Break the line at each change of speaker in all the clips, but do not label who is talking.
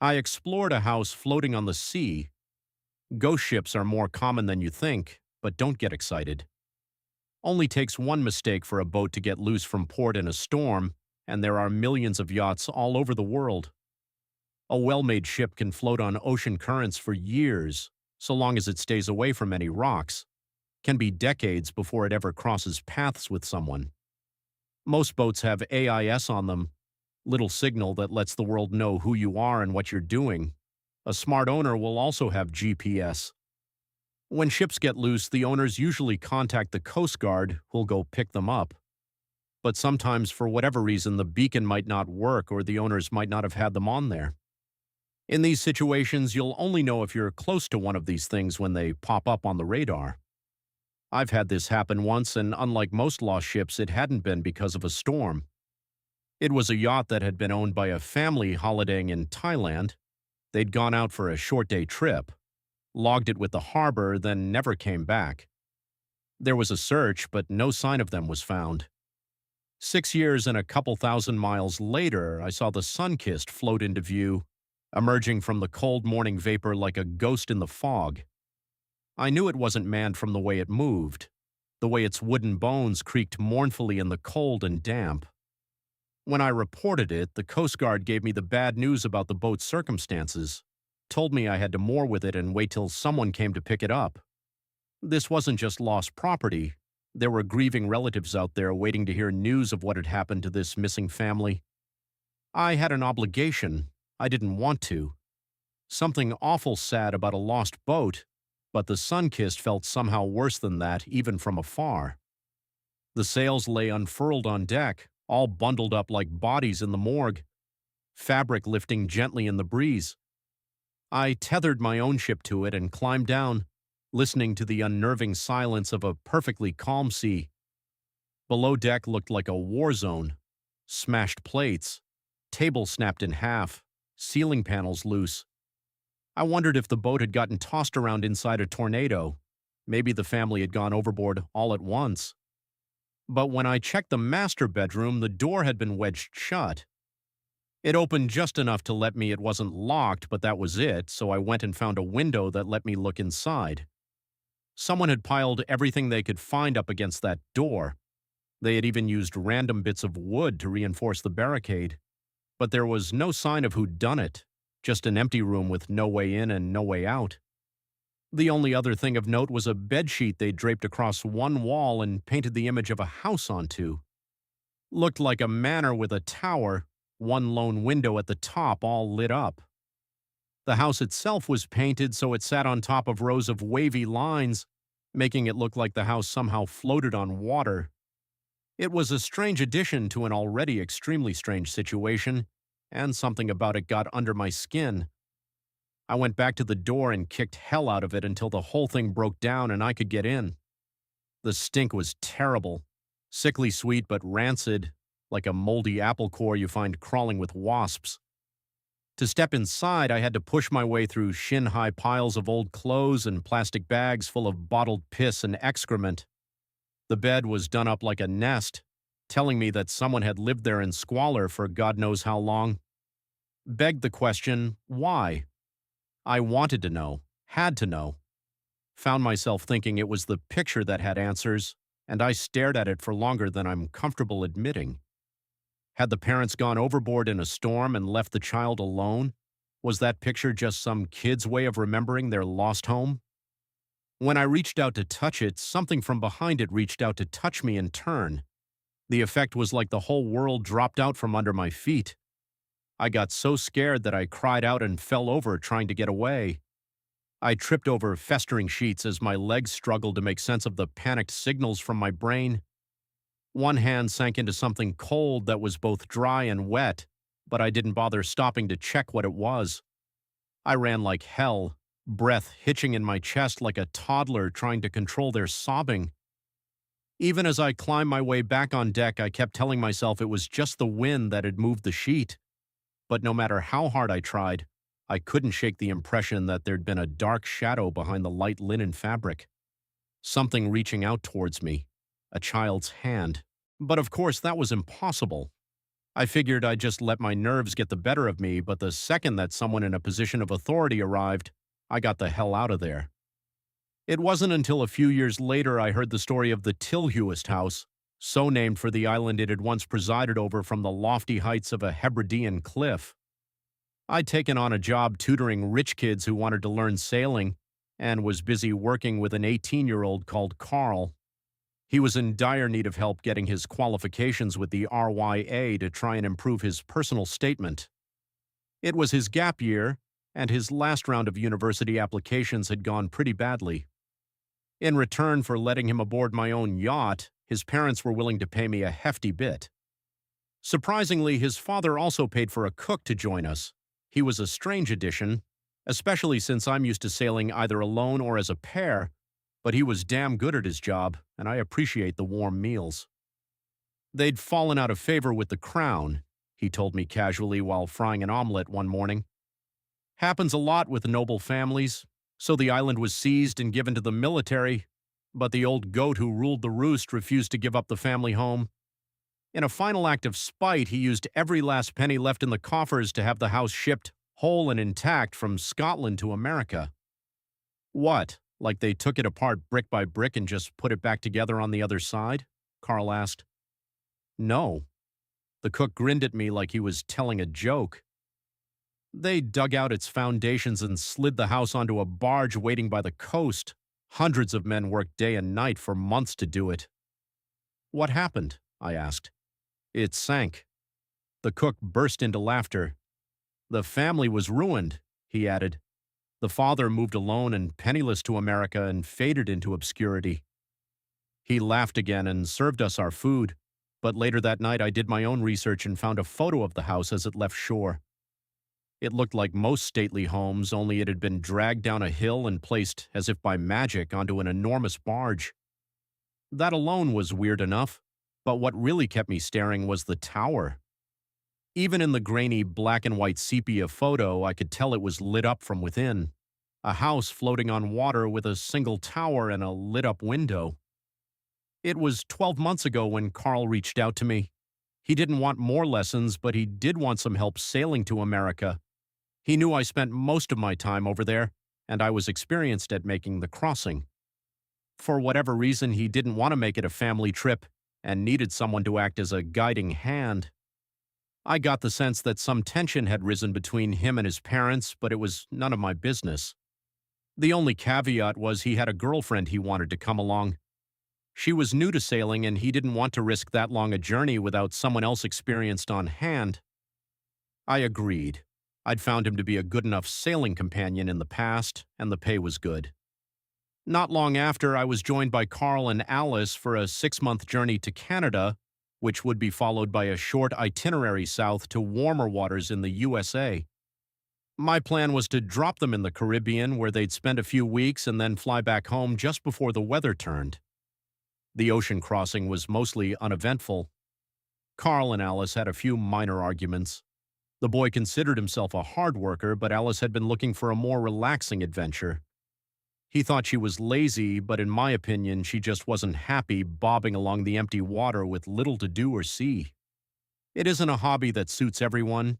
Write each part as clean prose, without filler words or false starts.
I explored a house floating on the sea. Ghost ships are more common than you think, but don't get excited. Only takes one mistake for a boat to get loose from port in a storm, and there are millions of yachts all over the world. A well-made ship can float on ocean currents for years, so long as it stays away from any rocks. Can be decades before it ever crosses paths with someone. Most boats have AIS on them, little signal that lets the world know who you are and what you're doing. A smart owner will also have GPS. When ships get loose, the owners usually contact the Coast Guard, who'll go pick them up. But sometimes, for whatever reason, the beacon might not work or the owners might not have had them on there. In these situations, you'll only know if you're close to one of these things when they pop up on the radar. I've had this happen once, and unlike most lost ships, it hadn't been because of a storm. It was a yacht that had been owned by a family holidaying in Thailand. They'd gone out for a short-day trip, logged it with the harbor, then never came back. There was a search, but no sign of them was found. 6 years and a couple thousand miles later, I saw the Sun-Kissed float into view, emerging from the cold morning vapor like a ghost in the fog. I knew it wasn't manned from the way it moved, the way its wooden bones creaked mournfully in the cold and damp. When I reported it, the Coast Guard gave me the bad news about the boat's circumstances, told me I had to moor with it and wait till someone came to pick it up. This wasn't just lost property. There were grieving relatives out there waiting to hear news of what had happened to this missing family. I had an obligation. I didn't want to. Something awful sad about a lost boat, but the Sun-Kissed felt somehow worse than that, even from afar. The sails lay unfurled on deck, all bundled up like bodies in the morgue, fabric lifting gently in the breeze. I tethered my own ship to it and climbed down, listening to the unnerving silence of a perfectly calm sea. Below deck looked like a war zone. Smashed plates, table snapped in half, ceiling panels loose. I wondered if the boat had gotten tossed around inside a tornado. Maybe the family had gone overboard all at once. But when I checked the master bedroom, the door had been wedged shut. It opened just enough to let me. It wasn't locked, but that was it, so I went and found a window that let me look inside. Someone had piled everything they could find up against that door. They had even used random bits of wood to reinforce the barricade. But there was no sign of who'd done it, just an empty room with no way in and no way out. The only other thing of note was a bedsheet they'd draped across one wall and painted the image of a house onto. Looked like a manor with a tower, one lone window at the top all lit up. The house itself was painted so it sat on top of rows of wavy lines, making it look like the house somehow floated on water. It was a strange addition to an already extremely strange situation, and something about it got under my skin. I went back to the door and kicked hell out of it until the whole thing broke down and I could get in. The stink was terrible, sickly sweet but rancid, like a moldy apple core you find crawling with wasps. To step inside, I had to push my way through shin-high piles of old clothes and plastic bags full of bottled piss and excrement. The bed was done up like a nest, telling me that someone had lived there in squalor for God knows how long. Begged the question, why? I wanted to know, had to know. Found myself thinking it was the picture that had answers, and I stared at it for longer than I'm comfortable admitting. Had the parents gone overboard in a storm and left the child alone? Was that picture just some kid's way of remembering their lost home? When I reached out to touch it, something from behind it reached out to touch me in turn. The effect was like the whole world dropped out from under my feet. I got so scared that I cried out and fell over trying to get away. I tripped over festering sheets as my legs struggled to make sense of the panicked signals from my brain. One hand sank into something cold that was both dry and wet, but I didn't bother stopping to check what it was. I ran like hell, breath hitching in my chest like a toddler trying to control their sobbing. Even as I climbed my way back on deck, I kept telling myself it was just the wind that had moved the sheet. But no matter how hard I tried, I couldn't shake the impression that there'd been a dark shadow behind the light linen fabric. Something reaching out towards me, a child's hand. But of course that was impossible. I figured I'd just let my nerves get the better of me, but the second that someone in a position of authority arrived, I got the hell out of there. It wasn't until a few years later I heard the story of the Tilhuist house, so named for the island it had once presided over from the lofty heights of a Hebridean cliff. I'd taken on a job tutoring rich kids who wanted to learn sailing and was busy working with an 18-year-old called Carl. He was in dire need of help getting his qualifications with the RYA to try and improve his personal statement. It was his gap year, and his last round of university applications had gone pretty badly. In return for letting him aboard my own yacht, his parents were willing to pay me a hefty bit. Surprisingly, his father also paid for a cook to join us. He was a strange addition, especially since I'm used to sailing either alone or as a pair, but he was damn good at his job, and I appreciate the warm meals. They'd fallen out of favor with the crown, he told me casually while frying an omelet one morning. Happens a lot with noble families, so the island was seized and given to the military, but the old goat who ruled the roost refused to give up the family home. In a final act of spite, he used every last penny left in the coffers to have the house shipped whole and intact from Scotland to America. What, like they took it apart brick by brick and just put it back together on the other side? Carl asked. No. The cook grinned at me like he was telling a joke. They dug out its foundations and slid the house onto a barge waiting by the coast. Hundreds of men worked day and night for months to do it. What happened? I asked. It sank. The cook burst into laughter. The family was ruined, he added. The father moved alone and penniless to America and faded into obscurity. He laughed again and served us our food, but later that night I did my own research and found a photo of the house as it left shore. It looked like most stately homes, only it had been dragged down a hill and placed, as if by magic, onto an enormous barge. That alone was weird enough, but what really kept me staring was the tower. Even in the grainy black and white sepia photo, I could tell it was lit up from within. A house floating on water with a single tower and a lit-up window. It was 12 months ago when Carl reached out to me. He didn't want more lessons, but he did want some help sailing to America. He knew I spent most of my time over there, and I was experienced at making the crossing. For whatever reason, he didn't want to make it a family trip and needed someone to act as a guiding hand. I got the sense that some tension had risen between him and his parents, but it was none of my business. The only caveat was he had a girlfriend he wanted to come along. She was new to sailing, and he didn't want to risk that long a journey without someone else experienced on hand. I agreed. I'd found him to be a good enough sailing companion in the past, and the pay was good. Not long after, I was joined by Carl and Alice for a 6-month journey to Canada, which would be followed by a short itinerary south to warmer waters in the USA. My plan was to drop them in the Caribbean, where they'd spend a few weeks and then fly back home just before the weather turned. The ocean crossing was mostly uneventful. Carl and Alice had a few minor arguments. The boy considered himself a hard worker, but Alice had been looking for a more relaxing adventure. He thought she was lazy, but in my opinion, she just wasn't happy bobbing along the empty water with little to do or see. It isn't a hobby that suits everyone.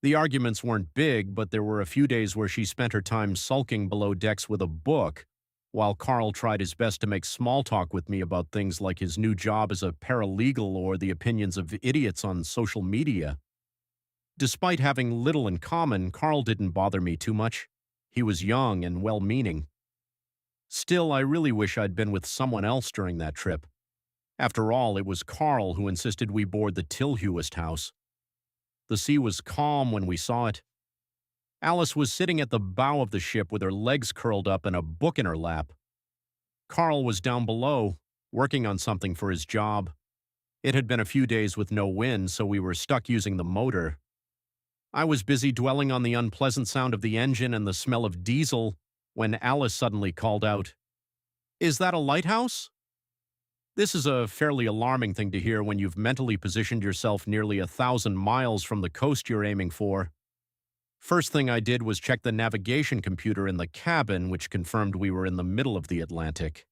The arguments weren't big, but there were a few days where she spent her time sulking below decks with a book, while Carl tried his best to make small talk with me about things like his new job as a paralegal or the opinions of idiots on social media. Despite having little in common, Carl didn't bother me too much. He was young and well-meaning. Still, I really wish I'd been with someone else during that trip. After all, it was Carl who insisted we board the Tilhuist house. The sea was calm when we saw it. Alice was sitting at the bow of the ship with her legs curled up and a book in her lap. Carl was down below, working on something for his job. It had been a few days with no wind, so we were stuck using the motor. I was busy dwelling on the unpleasant sound of the engine and the smell of diesel when Alice suddenly called out, "Is that a lighthouse?" This is a fairly alarming thing to hear when you've mentally positioned yourself nearly 1,000 miles from the coast you're aiming for. First thing I did was check the navigation computer in the cabin, which confirmed we were in the middle of the Atlantic.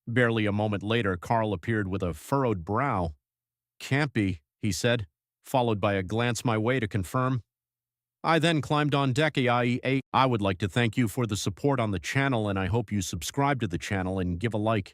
Barely a moment later, Carl appeared with a furrowed brow. "Can't be," he said. followed by a glance my way to confirm. I then climbed on deck AIE8. I would like to thank you for the support on the channel, and I hope you subscribe to the channel and give a like.